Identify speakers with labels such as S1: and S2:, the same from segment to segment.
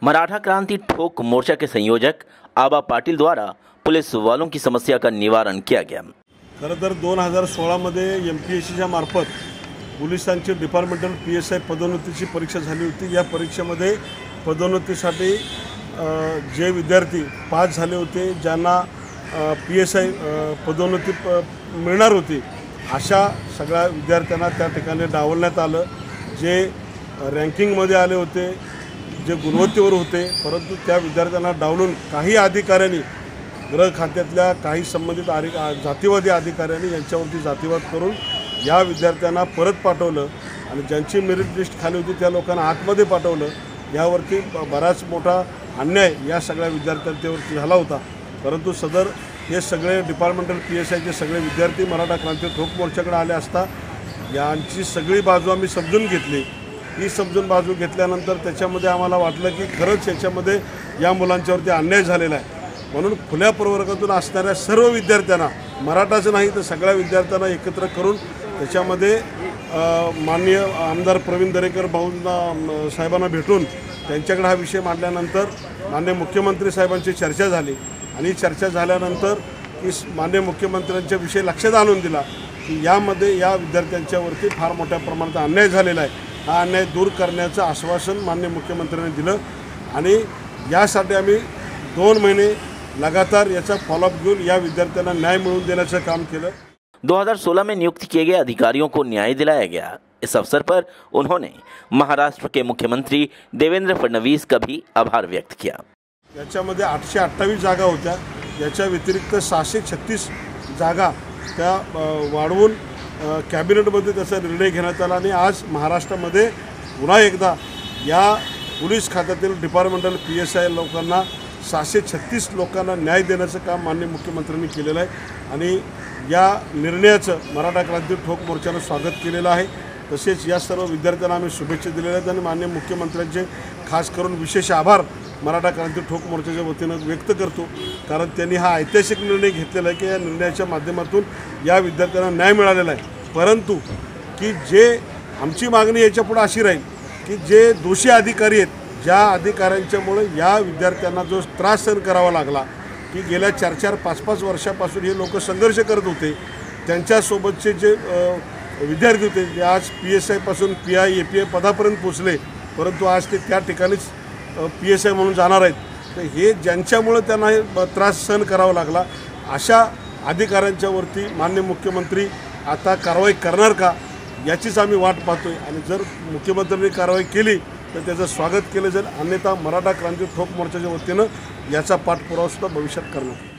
S1: मराठा क्रांति ठोक मोर्चा के संयोजक आबा पाटील द्वारा पुलिस वालों की समस्या का निवारण किया गया।
S2: खरं तर 2016 मध्ये MPSCच्या मार्फत पोलिसांची डिपार्टमेंटल PSI पदोन्नतीची परीक्षा झाली होती। या परीक्षेमध्ये पदोन्नतीसाठी जे विद्यार्थी पास झाले होते, ज्यांना PSI पदोन्नती मिळणार होती, अशा सगळ्या विद्यार्थ्यांना त्या ठिकाणी डावलण्यात आलं। जे रँकिंगमध्ये आले होते, जे गुणवत्तेवर होते, परंतु त्या विद्यार्थ्यांना डावलून काही अधिकाऱ्यांनी, गृह खात्यातल्या काही संबंधित जातीवादी अधिकाऱ्यांनी यांच्यावरती जातीवाद करून या विद्यार्थ्यांना परत पाठवलं आणि ज्यांची मेरिट लिस्ट खाली होती त्या लोकांना आतमध्ये पाठवलं। यावरती बराच मोठा अन्याय या सगळ्या विद्यार्थ्यांवरती झाला होता। परंतु सदर हे सगळे डिपार्टमेंटल PSIचे सगळे विद्यार्थी मराठा क्रांती ठोक मोर्चाकडे आले असता यांची सगळी बाजू आम्ही समजून घेतली। ही समजून बाजू घेतल्यानंतर त्याच्यामध्ये आम्हाला वाटलं की खरंच याच्यामध्ये या मुलांच्यावरती अन्याय झालेला आहे, म्हणून खुल्या प्रवर्गातून असणाऱ्या सर्व विद्यार्थ्यांना, मराठाच नाही तर सगळ्या विद्यार्थ्यांना एकत्र करून त्याच्यामध्ये माननीय आमदार प्रवीण दरेकर भाऊंना साहेबांना भेटून त्यांच्याकडे हा विषय मांडल्यानंतर माननीय मुख्यमंत्री साहेबांची चर्चा झाली आणि चर्चा झाल्यानंतर की माननीय मुख्यमंत्र्यांच्या विषय लक्षात आणून दिला की यामध्ये या विद्यार्थ्यांच्यावरती फार मोठ्या प्रमाणात अन्याय झालेला आहे। हा अन्याय दूर करण्याचं आश्वासन माननीय मुख्यमंत्र्यांनी दिलं आणि यासाठी आम्ही 2 महिने लगातार याचा फॉलोअप घेऊन या विद्यार्थ्यांना न्याय मिळवून देण्याचं काम केलं।
S1: 2016 में नियुक्त किए गए अधिकारियों को न्याय दिलाया गया। इस अवसर पर उन्होंने महाराष्ट्र के मुख्यमंत्री देवेंद्र फडणवीस का भी आभार व्यक्त किया।
S2: याच्यामध्ये 828 जागा होत्या, याच्या व्यतिरिक्त 636 जागा त्या वाढवून कॅबिनेटमध्ये त्याचा निर्णय घेण्यात आला आणि आज महाराष्ट्रामध्ये पुन्हा एकदा या पोलीस खात्यातील डिपार्टमेंटल PSI लोकांना 636 लोकांना न्याय देण्याचं काम माननीय मुख्यमंत्र्यांनी केलेलं आहे आणि या निर्णयाचं मराठा क्रांती ठोक मोर्चानं स्वागत केलेलं आहे। तसेच या सर्व विद्यार्थ्यांना आम्ही शुभेच्छा दिलेल्या आहेत आणि माननीय मुख्यमंत्र्यांचे खास करून विशेष आभार मराठा क्रांती ठोक मोर्चाच्या वतीनं व्यक्त करतो, कारण त्यांनी हा ऐतिहासिक निर्णय घेतलेला आहे की या निर्णयाच्या माध्यमातून या विद्यार्थ्यांना न्याय मिळालेला आहे। परंतु की जे आमची मागणी याच्यापुढे अशी राहील की जे दोषी अधिकारी आहेत, ज्या अधिकाऱ्यांच्यामुळे या विद्यार्थ्यांना जो त्रास सहन करावा लागला की गेल्या 4-4, 5-5 वर्षापासून हे लोक संघर्ष करत होते, त्यांच्यासोबतचे जे विद्यार्थी होते जे आज PSI पासून PI API पदापर्यंत पोचले, परंतु आज ते त्या ठिकाणीच PSI म्हणून जाणार आहेत, तर हे ज्यांच्यामुळे त्यांना त्रास सहन करावा लागला अशा अधिकाऱ्यांच्यावरती माननीय मुख्यमंत्री आता कारवाई करणार का याचीच आम्ही वाट पाहतोय आणि जर मुख्यमंत्र्यांनी कारवाई केली तर त्याचं स्वागत केलं जाईल, अन्यथा मराठा क्रांती ठोक मोर्चाच्या वतीनं याचा पाठपुरावा सुद्धा भविष्यात करणार।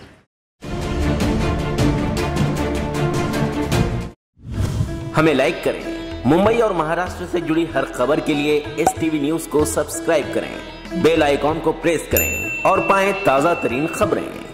S1: हमें लाइक करें। मुंबई और महाराष्ट्र से जुड़ी हर खबर के लिए STV न्यूज को सब्सक्राइब करें, बेल आइकॉन को प्रेस करें और पाएं ताजा तरीन खबरें।